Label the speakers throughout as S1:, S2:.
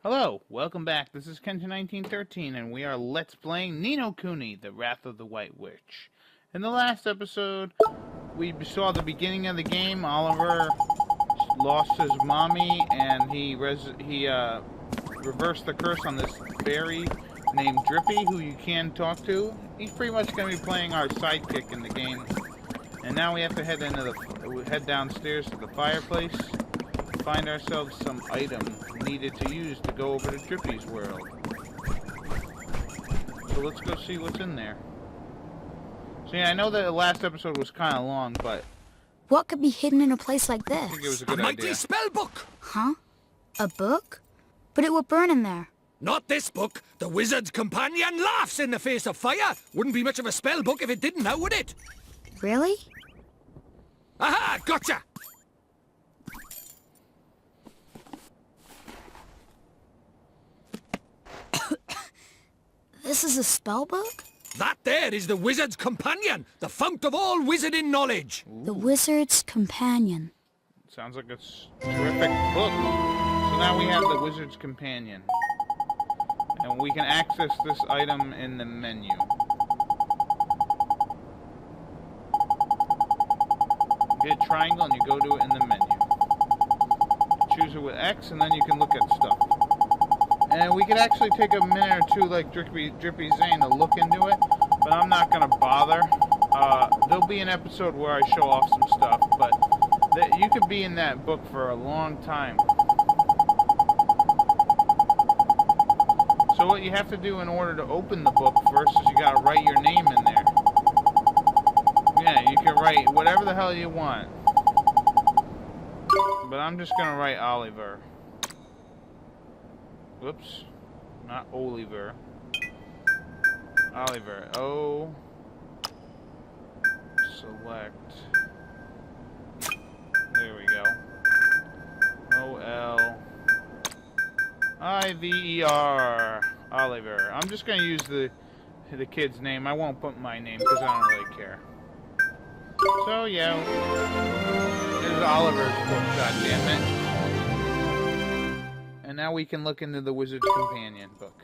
S1: Hello, welcome back. This is Kenta1913, and we are Let's Playing Ni no Kuni, The Wrath of the White Witch. In the last episode, we saw the beginning of the game. Oliver lost his mommy, and he reversed the curse on this fairy named Drippy, who you can talk to. He's pretty much going to be playing our sidekick in the game. And now we have to head downstairs to the fireplace. Find ourselves some item needed to use to go over to Drippy's world. So let's go see what's in there. So yeah, I know that the last episode was kind of long, but
S2: what could be hidden in a place like this?
S1: I think it was a good
S3: mighty
S1: idea.
S3: spell book!
S2: Huh? A book? But it would burn in there.
S3: Not this book. The wizard's companion laughs in the face of fire. Wouldn't be much of a spell book if it didn't now, would it?
S2: Really?
S3: Aha! Gotcha!
S2: This is a spell book?
S3: That there is the wizard's companion, the fount of all wizarding knowledge.
S1: Ooh.
S2: The wizard's companion.
S1: Sounds like a terrific book. So now we have the wizard's companion. And we can access this item in the menu. You get a triangle and you go to it in the menu. Choose it with X and then you can look at stuff. And we could actually take a minute or two, like Drippy's saying, to look into it, but I'm not going to bother. There'll be an episode where I show off some stuff, but you could be in that book for a long time. So what you have to do in order to open the book first is you got to write your name in there. Yeah, you can write whatever the hell you want. But I'm just going to write Oliver. Whoops. Not Oliver. Oliver. O. Select. There we go. O-L-I-V-E-R. Oliver. I'm just going to use the kid's name. I won't put my name because I don't really care. So, yeah. This is Oliver's book, goddammit. And now we can look into the Wizard's Companion book.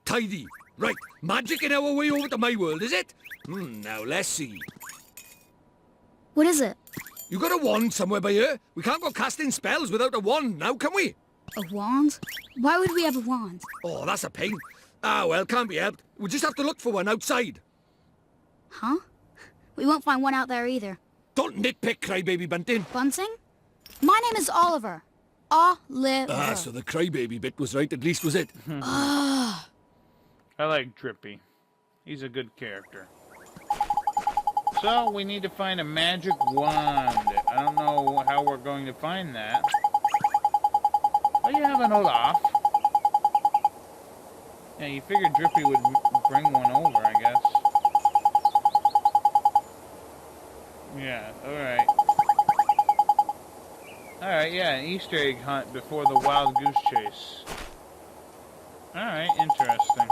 S3: Tidy. Right, magic in our way over to my world, is it? Now let's see.
S2: What is it?
S3: You got a wand somewhere by here? We can't go casting spells without a wand now, can we?
S2: A wand? Why would we have a wand?
S3: Oh, that's a pain. Ah, well, can't be helped. We'll just have to look for one outside.
S2: Huh? We won't find one out there either.
S3: Don't nitpick, crybaby Bunting.
S2: Bunting? My name is Oliver. Oliver.
S3: Ah, so the crybaby bit was right, at least was it?
S1: I like Drippy. He's a good character. So, we need to find a magic wand. I don't know how we're going to find that. Oh, you have an Olaf. Yeah, you figured Drippy would bring one over, I guess. Yeah, alright. Alright, yeah, an Easter egg hunt before the wild goose chase. Alright, interesting.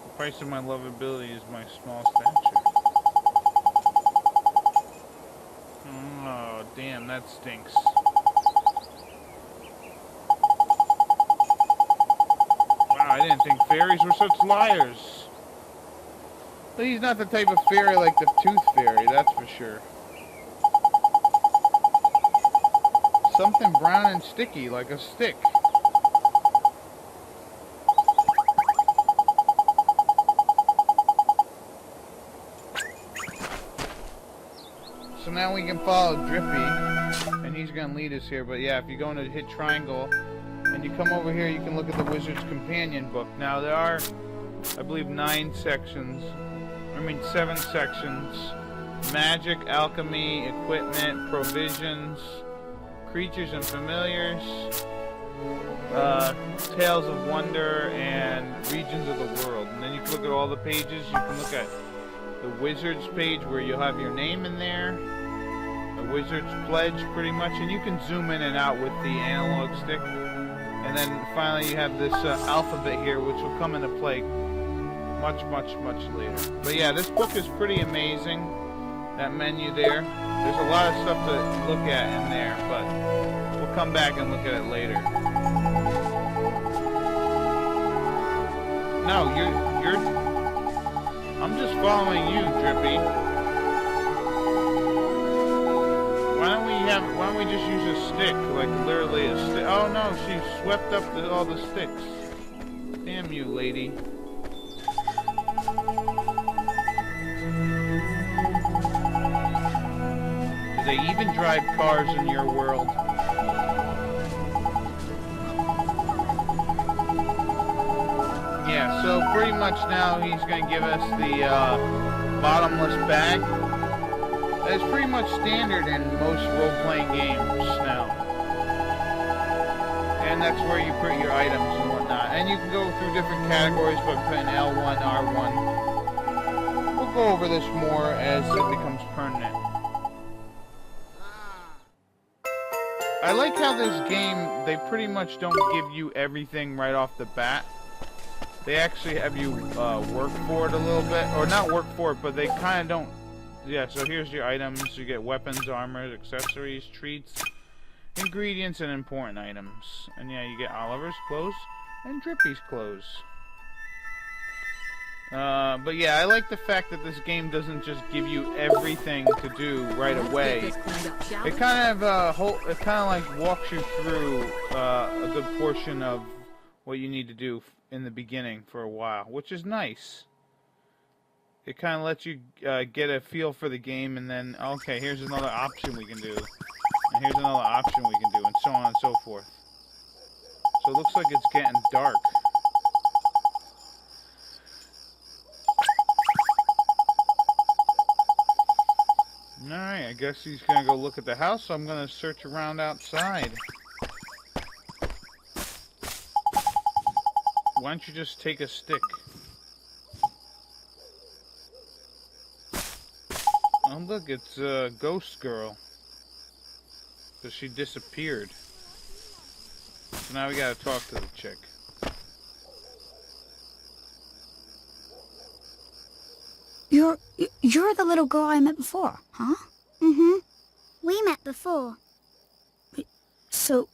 S1: The price of my lovability is my small stature. Oh, damn, that stinks. Wow, I didn't think fairies were such liars. But he's not the type of fairy like the Tooth Fairy, that's for sure. Something brown and sticky, like a stick. So now we can follow Drippy, and he's going to lead us here. But yeah, if you go into hit triangle, and you come over here, you can look at the Wizard's Companion book. Now there are, I believe, 7 sections. Magic, alchemy, equipment, provisions, creatures and familiars, tales of wonder, and regions of the world. And then you can look at all the pages. You can look at the wizard's page where you'll have your name in there, the wizard's pledge pretty much, and you can zoom in and out with the analog stick. And then finally you have this alphabet here, which will come into play much later. But yeah, this book is pretty amazing. that menu there. There's a lot of stuff to look at in there, but we'll come back and look at it later. No, you're. I'm just following you, Drippy. Why don't we just use a stick, like literally a stick? Oh no, she swept up all the sticks. Damn you, lady. Do they even drive cars in your world? Yeah, so pretty much now he's going to give us the bottomless bag. That's pretty much standard in most role-playing games now. And that's where you put your items and whatnot. And you can go through different categories by putting L1, R1. We'll go over this more as it becomes permanent. I like how this game, they pretty much don't give you everything right off the bat. They actually have you work for it a little bit. Or not work for it, but they kind of don't. Yeah, so here's your items. You get weapons, armor, accessories, treats, ingredients, and important items. And yeah, you get Oliver's clothes and Drippy's clothes. But yeah, I like the fact that this game doesn't just give you everything to do right away. It kind of like walks you through a good portion of what you need to do in the beginning for a while, which is nice. It kind of lets you get a feel for the game, and then, okay, here's another option we can do. And here's another option we can do, and so on and so forth. So it looks like it's getting dark. Alright, I guess he's going to go look at the house, so I'm going to search around outside. Why don't you just take a stick? Oh look, it's a ghost girl. But she disappeared. So now we gotta talk to the chick.
S2: You're the little girl I met before, huh?
S4: Mm-hmm. We met before.
S2: So,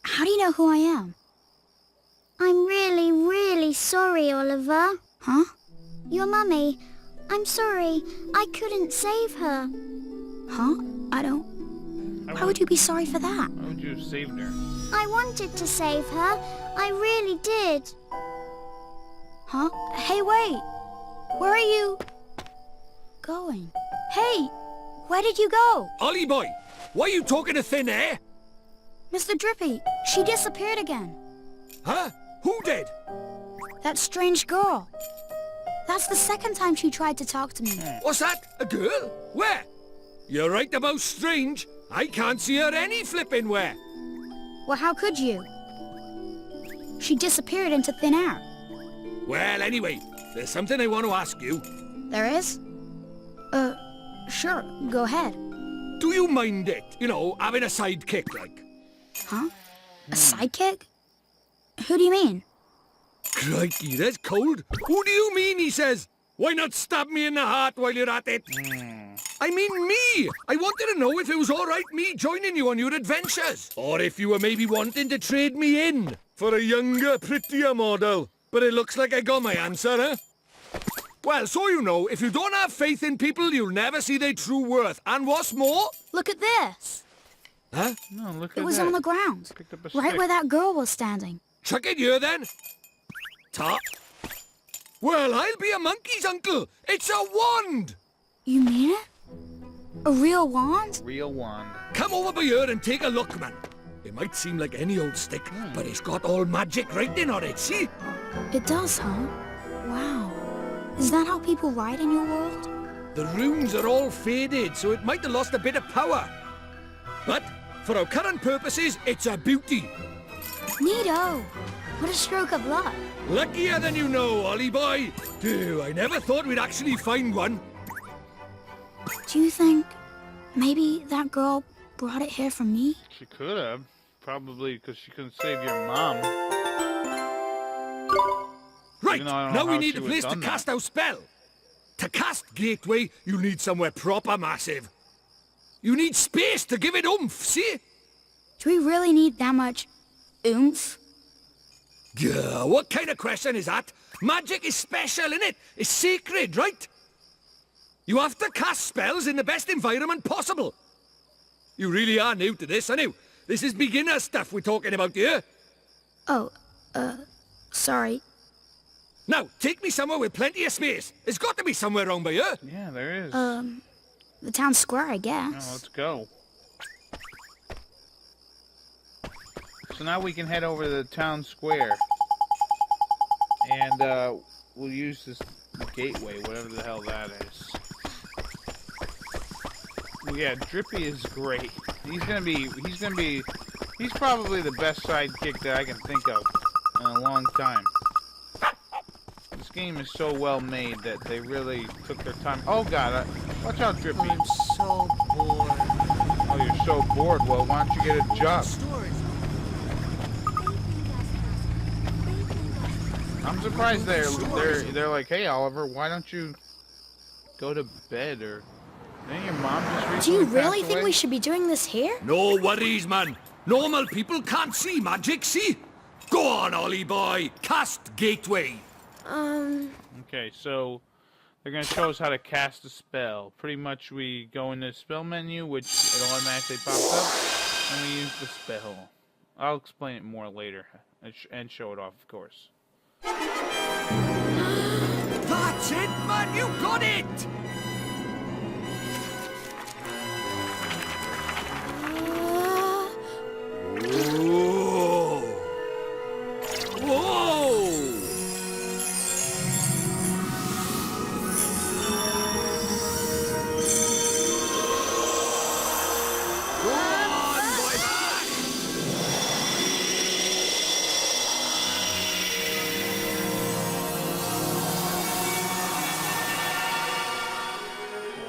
S2: how do you know who I am?
S4: I'm really, really sorry, Oliver.
S2: Huh?
S4: Your mummy. I'm sorry. I couldn't save her.
S2: Huh? Why would you be sorry for that?
S1: Why would you have saved her?
S4: I wanted to save her. I really did.
S2: Huh? Hey, wait! Where are you going? Hey! Where did you go?
S3: Ollie boy, why are you talking to thin air?
S2: Mr. Drippy, she disappeared again.
S3: Huh? Who did?
S2: That strange girl. That's the second time she tried to talk to me.
S3: What's that? A girl? Where? You're right about strange. I can't see her any flipping where.
S2: Well, how could you? She disappeared into thin air.
S3: Well, anyway, there's something I want to ask you.
S2: There is? Sure, go ahead.
S3: Do you mind it? You know, having a sidekick like?
S2: Huh? A sidekick? Who do you mean?
S3: Crikey, that's cold. Who do you mean, he says? Why not stab me in the heart while you're at it? I mean me! I wanted to know if it was alright me joining you on your adventures. Or if you were maybe wanting to trade me in for a younger, prettier model. But it looks like I got my answer, huh? Well, so you know, if you don't have faith in people, you'll never see their true worth. And what's more...
S2: Look at this.
S3: Huh?
S1: No, look at that.
S2: It was on the ground.
S1: Picked up a
S2: Right
S1: stick.
S2: where that girl was standing.
S3: Chuck it here, then. Ta. Well, I'll be a monkey's uncle. It's a wand.
S2: You mean it? A real wand?
S1: Real wand.
S3: Come over by here and take a look, man. It might seem like any old stick, but it's got all magic writing on it, see?
S2: It does, huh? Wow. Is that how people write in your world?
S3: The runes are all faded, so it might have lost a bit of power. But, for our current purposes, it's a beauty.
S2: Neato. What a stroke of luck.
S3: Luckier than you know, Ollie boy. Phew, I never thought we'd actually find one.
S2: Do you think maybe that girl brought it here for me?
S1: She could have. Probably because she couldn't save your mom.
S3: Right,
S1: Even though I don't know
S3: now we
S1: how
S3: need
S1: she
S3: a
S1: would've
S3: place to
S1: done that.
S3: cast our spell. To cast Gateway, you need somewhere proper massive. You need space to give it oomph, see?
S2: Do we really need that much oomph?
S3: Gah, what kind of question is that? Magic is special, innit? It's sacred, right? You have to cast spells in the best environment possible. You really are new to this, aren't you? This is beginner stuff we're talking about here.
S2: Oh, sorry.
S3: Now, take me somewhere with plenty of space. There's got to be somewhere around by here.
S1: Yeah, there is.
S2: The town square, I
S1: Now,
S2: guess.
S1: let's go. So now we can head over to the town square. And, we'll use this gateway, whatever the hell that is. Well, yeah, Drippy is great. He's probably the best sidekick that I can think of in a long time. This game is so well made that they really took their time. Oh god, watch out, Drippy.
S5: I'm so bored.
S1: Oh, you're so bored. Well, why don't you get a job? I'm surprised they're like, hey Oliver, why don't you go to bed? Or didn't your mom just recently
S2: Do you really
S1: pass
S2: think
S1: away?
S2: we should be doing this here?
S3: No worries, man. Normal people can't see magic, see? Go on, Ollie boy. Cast Gateway.
S1: Okay, so they're gonna show us how to cast a spell. Pretty much, we go in the spell menu, which it automatically pops up, and we use the spell. I'll explain it more later and show it off, of course.
S3: That's it, man. You got it. Whoa. Whoa.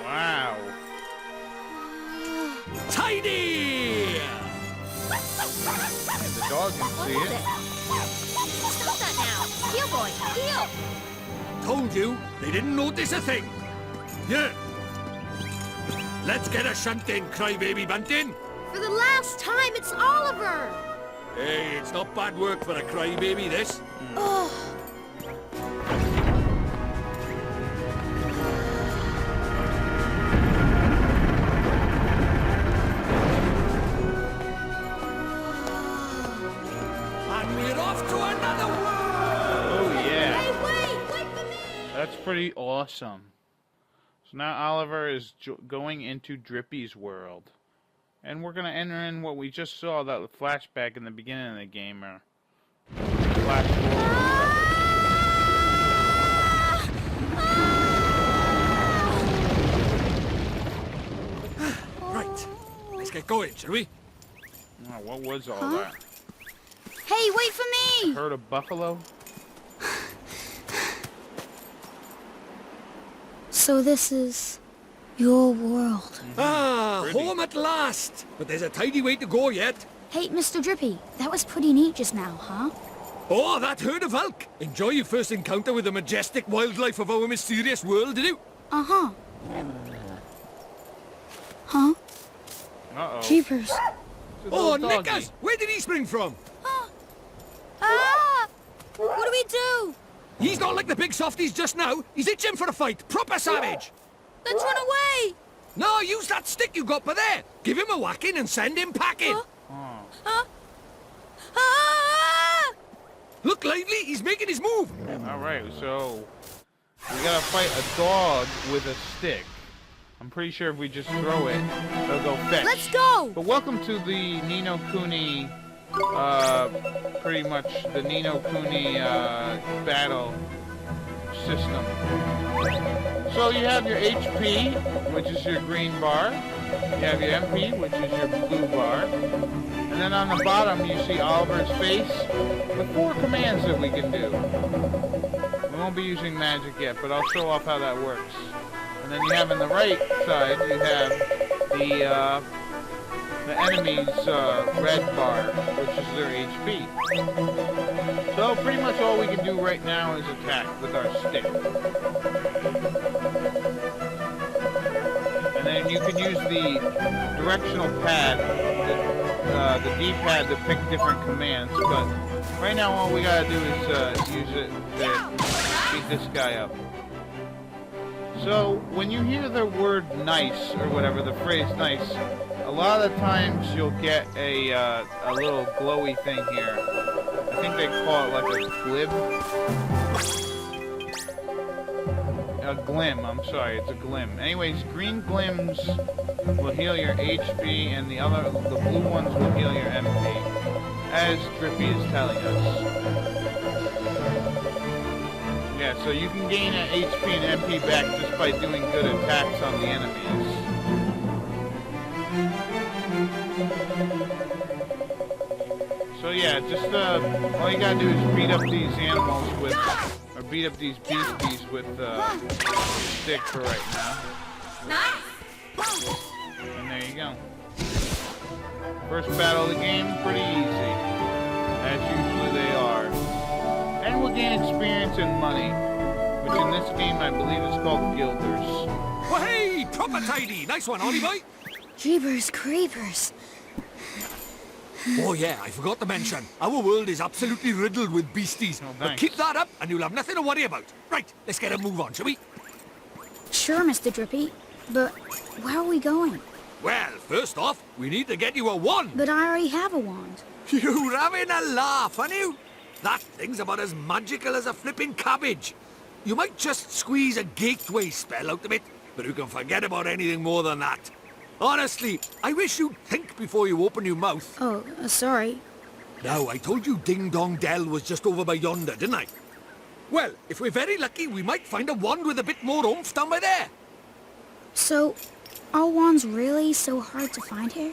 S1: Wow.
S3: Tidy.
S1: And the dog can see it.
S4: Stop that now. Heel, boy, heel.
S3: Told you, they didn't notice a thing. Yeah. Let's get a shunt in, crybaby bunting.
S4: For the last time, it's Oliver.
S3: Hey, it's not bad work for a crybaby, this. And we're off to another world!
S1: Oh yeah.
S4: Hey, wait for me.
S1: That's pretty awesome. So now Oliver is going into Drippy's world. And we're going to enter in what we just saw, that flashback in the beginning of the game. Flash
S3: Right, let's get going, shall we?
S1: forward. Oh, what was all that?
S2: Hey, wait for me!
S1: Herd of buffalo?
S2: So this is your world.
S3: Ah,
S1: Pretty.
S3: home at last! But there's a tidy way to go yet.
S2: Hey, Mr. Drippy, that was pretty neat just now, huh?
S3: Oh, that herd of elk! Enjoy your first encounter with the majestic wildlife of our mysterious world, did you?
S2: Uh-huh. Huh?
S1: Uh-oh.
S2: Jeepers.
S1: It's a
S3: Oh,
S1: little doggy.
S3: Nickers! Where did he spring from?
S2: Ah! What do we do?
S3: He's not like the big softies just now. He's itching for a fight. Proper savage.
S2: Let's run away!
S3: No, use that stick you got by there. Give him a whacking and send him packing.
S2: Ah!
S3: Look lively, he's making his move.
S1: Alright, so we gotta fight a dog with a stick. I'm pretty sure if we just throw it, it'll go fetch.
S2: Let's go!
S1: But welcome to the Nino Kuni, pretty much the Nino Kuni, battle system. So you have your HP, which is your green bar. You have your MP, which is your blue bar. And then on the bottom, you see Oliver's face with 4 commands that we can do. We won't be using magic yet, but I'll show off how that works. And then you have on the right side, you have the enemy's red bar, which is their HP. So pretty much all we can do right now is attack with our stick. you can use the directional pad, the D-pad to pick different commands, but right now all we gotta do is use it to beat this guy up. So, when you hear the word nice, or whatever, the phrase nice, a lot of the times you'll get a little glowy thing here. I think they call it like a glib. A glim, I'm sorry, it's a glim. Anyways, green glims will heal your HP, and the blue ones will heal your MP, as Drippy is telling us. Yeah, so you can gain an HP and MP back just by doing good attacks on the enemies. So yeah, just all you gotta do is beat up these animals with, or beat up these beasties with stick for right now. And there you go. First battle of the game, pretty easy, as usually they are. And we'll gain experience and money, which in this game I believe is called guilders.
S3: Well, hey, proper tidy. Nice one, Ollie boy.
S2: Jeepers creepers.
S3: Oh yeah, I forgot to mention, our world is absolutely riddled with beasties.
S1: Oh,
S3: but
S1: thanks.
S3: keep that up and you'll have nothing to worry about. Right, let's get a move on, shall we?
S2: Sure, Mr. Drippy. But where are we going?
S3: Well, first off, we need to get you a wand.
S2: But I already have a wand.
S3: You're having a laugh, aren't you? That thing's about as magical as a flipping cabbage. You might just squeeze a gateway spell out of it, but you can forget about anything more than that. Honestly, I wish you'd think before you open your mouth.
S2: Oh, sorry.
S3: Now, I told you Ding Dong Dell was just over by yonder, didn't I? Well, if we're very lucky, we might find a wand with a bit more oomph down by there.
S2: So, are wands really so hard to find here?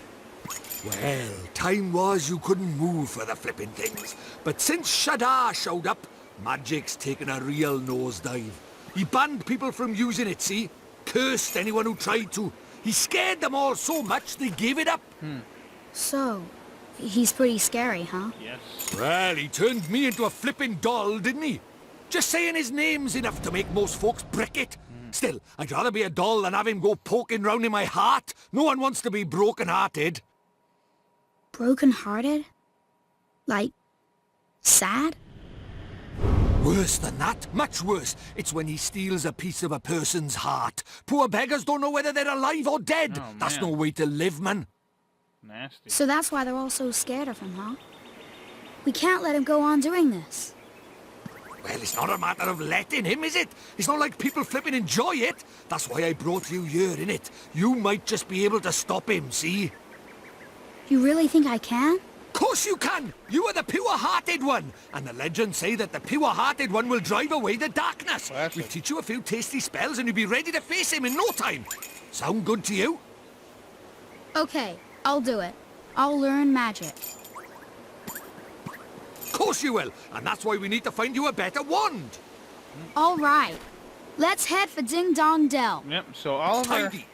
S3: Well, time was you couldn't move for the flipping things. But since Shadar showed up, magic's taken a real nosedive. He banned people from using it, see? Cursed anyone who tried to. He scared them all so much they gave it up.
S2: So, he's pretty scary, huh?
S1: Yes.
S3: Well, he turned me into a flipping doll, didn't he? Just saying his name's enough to make most folks brick it. Still, I'd rather be a doll than have him go poking round in my heart. No one wants to be broken-hearted.
S2: Broken-hearted? Like, sad?
S3: Worse than that, much worse. It's when he steals a piece of a person's heart. Poor beggars don't know whether they're alive or dead.
S1: Oh,
S3: That's
S1: man.
S3: no way to live, man.
S1: Nasty.
S2: So that's why they're all so scared of him, huh? We can't let him go on doing this.
S3: Well, it's not a matter of letting him, is it? It's not like people flipping enjoy it. That's why I brought you here, innit? You might just be able to stop him, see?
S2: You really think I can?
S3: Course you can! You are the pure-hearted one! And the legends say that the pure-hearted one will drive away the darkness.
S1: Classic.
S3: We'll teach you a few tasty spells and you'll be ready to face him in no time. Sound good to you?
S2: Okay, I'll do it. I'll learn magic.
S3: Course you will, and that's why we need to find you a better wand.
S2: All right. Let's head for Ding Dong Dell.
S1: Yep, so Oliver
S3: Tidy.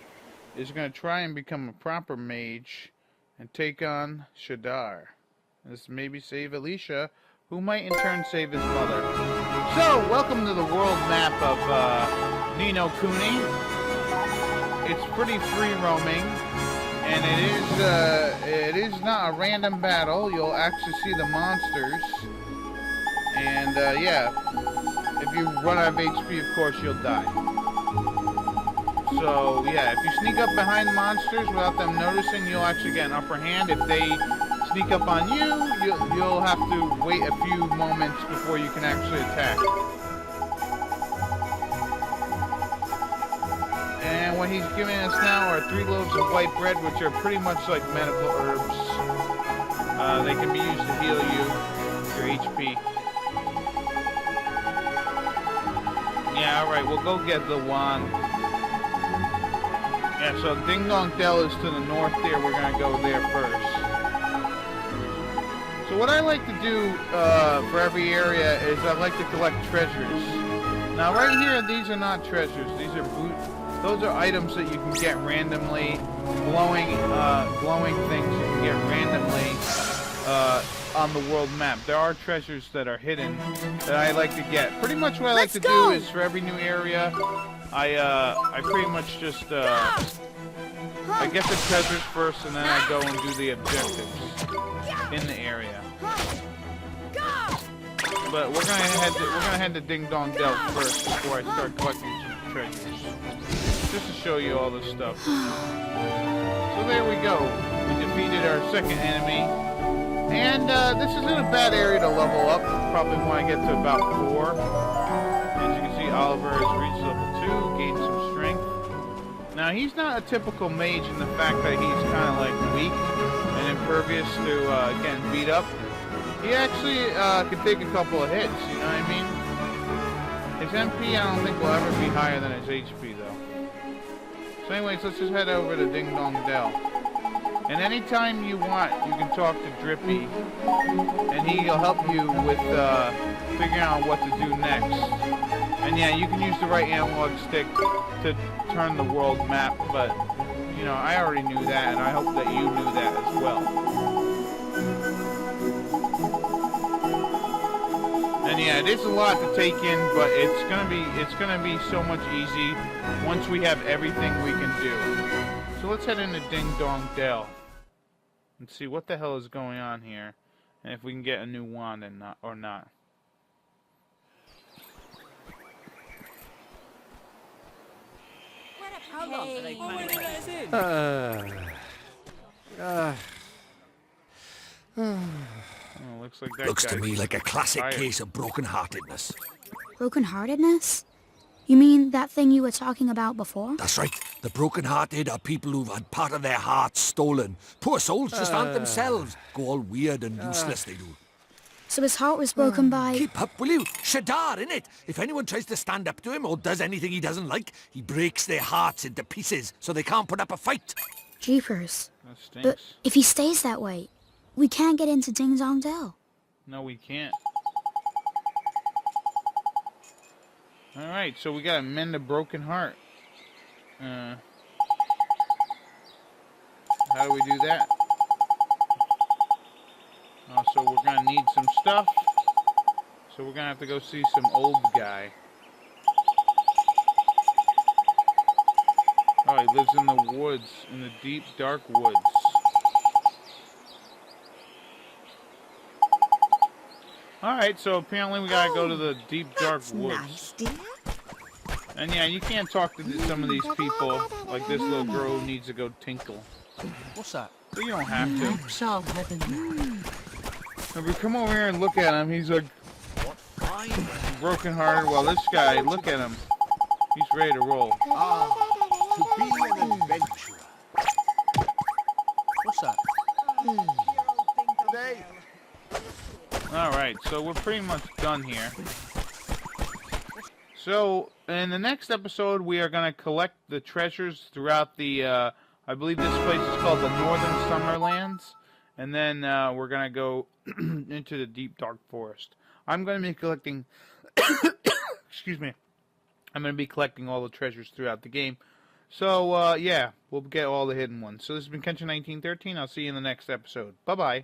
S1: is going to try and become a proper mage and take on Shadar. This maybe save Alicia, who might in turn save his mother. So, welcome to the world map of Nino Kuni. It's pretty free roaming, and it is not a random battle. You'll actually see the monsters, and yeah, if you run out of HP, of course, you'll die. So, yeah, if you sneak up behind monsters without them noticing, you'll actually get an upper hand. If they sneak up on you, you'll have to wait a few moments before you can actually attack. And what he's giving us now are 3 loaves of white bread, which are pretty much like medical herbs. They can be used to heal you, your HP. Yeah, alright, we'll go get the wand. Yeah, so Ding Dong Dell is to the north there. We're going to go there first. So what I like to do for every area is I like to collect treasures. Now right here, these are not treasures. These are those are items that you can get randomly. Glowing things you can get randomly on the world map. There are treasures that are hidden that I like to get. Pretty much what I like to do is for every new area, I pretty much just I get the treasures first, and then I go and do the objectives in the area. But we're gonna head to Ding Dong Dell first before I start collecting some treasures, just to show you all this stuff. So there we go. We defeated our second enemy, and this isn't a bad area to level up. Probably when I get to about 4. As you can see, Oliver has reached level 2, gained some strength. Now he's not a typical mage in the fact that he's kind of like weak and impervious to getting beat up. He actually can take a couple of hits, you know what I mean? His MP I don't think will ever be higher than his HP though. So anyways, let's just head over to Ding Dong Dell. And anytime you want, you can talk to Drippy, and he'll help you with figuring out what to do next. And yeah, you can use the right analog stick to turn the world map, but you know, I already knew that, and I hope that you knew that as well. And yeah, it is a lot to take in, but it's gonna be so much easy once we have everything we can do. So let's head into Ding Dong Dell and see what the hell is going on here, and if we can get a new wand or not.
S5: How long do they find it?
S1: Oh, looks like that
S3: Looks to
S1: guy's
S3: me like a classic
S1: tired.
S3: case of broken-heartedness.
S2: Broken-heartedness? You mean that thing you were talking about before?
S3: That's right. The broken-hearted are people who've had part of their hearts stolen. Poor souls just aren't themselves. Go all weird and useless, they do.
S2: So his heart was broken by...
S3: Keep up, will you? Shadar, innit? If anyone tries to stand up to him or does anything he doesn't like, he breaks their hearts into pieces so they can't put up a fight.
S2: Jeepers.
S1: That stinks.
S2: But if he stays that way, we can't get into Ding Dong Dell.
S1: No, we can't. Alright, so we gotta mend a broken heart. How do we do that? Oh, so we're gonna need some stuff. So we're gonna have to go see some old guy. Oh, he lives in the woods, in the deep, dark woods. Alright, so apparently we gotta go to the deep, dark woods.
S5: Nice, dear.
S1: And yeah, you can't talk to some of these people, like this little girl who needs to go tinkle.
S5: What's that?
S1: But you don't have to.
S5: Shall heaven.
S1: If we come over here and look at him, he's like
S5: What fine.
S1: broken hearted. Well, this guy, look at him. He's ready to roll.
S6: To be an adventurer.
S5: What's that?
S6: Today,
S1: Alright, so we're pretty much done here. So, in the next episode, we are going to collect the treasures throughout the, I believe this place is called the Northern Summerlands. And then we're going to go into the deep, dark forest. I'm going to be collecting, excuse me, I'm going to be collecting all the treasures throughout the game. So, yeah, we'll get all the hidden ones. So this has been Kenshin 1913. I'll see you in the next episode. Bye-bye.